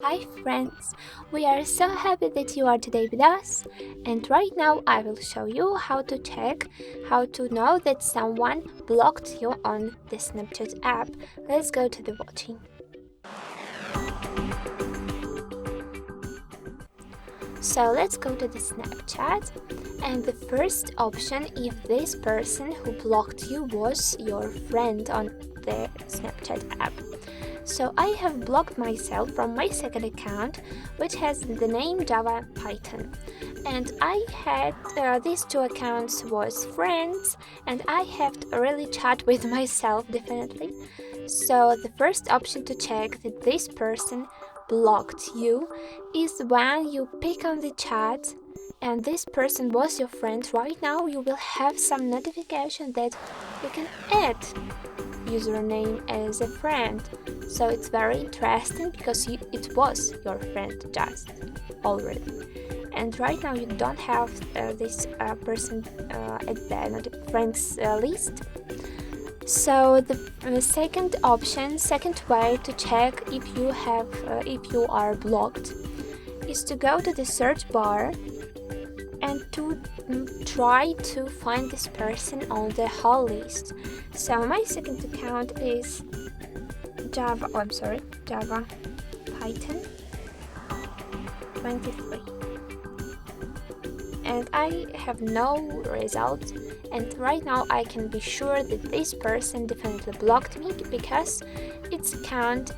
Hi friends, we are so happy that you are today with us, and right now I will show you how to know that someone blocked you on the Snapchat app. Let's go to the watching. So let's go to the Snapchat, and the first option, if this person who blocked you was your friend on the Snapchat app. So I have blocked myself from my second account, which has the name Java Python, and I had these two accounts was friends, and I have to really chat with myself definitely. So the first option to check that this person blocked you is when you pick on the chat and this person was your friend. Right now you will have some notification that you can add username as a friend. So it's very interesting because it was your friend just already, and right now you don't have this person at the friends list. So the second option, second way to check if you are blocked is to go to the search bar and to try to find this person on the whole list. So my second account is Java Python 23, and I have no results, and right now I can be sure that this person definitely blocked me because this account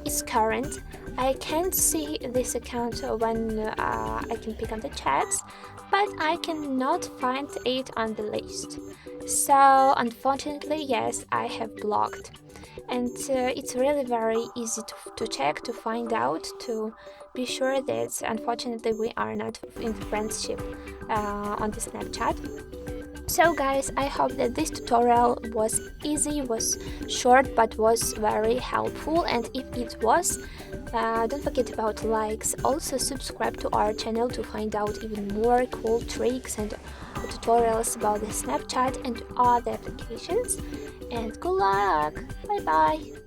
is current. I can't see this account when I can pick on the chats, but I cannot find it on the list. So unfortunately, yes, I have blocked, and it's really very easy to check, to find out, to be sure that unfortunately we are not in friendship on the Snapchat. So guys, I hope that this tutorial was easy, was short, but was very helpful, and if it was, don't forget about likes. Also subscribe to our channel to find out even more cool tricks and tutorials about the Snapchat and other applications. And good luck! Bye bye!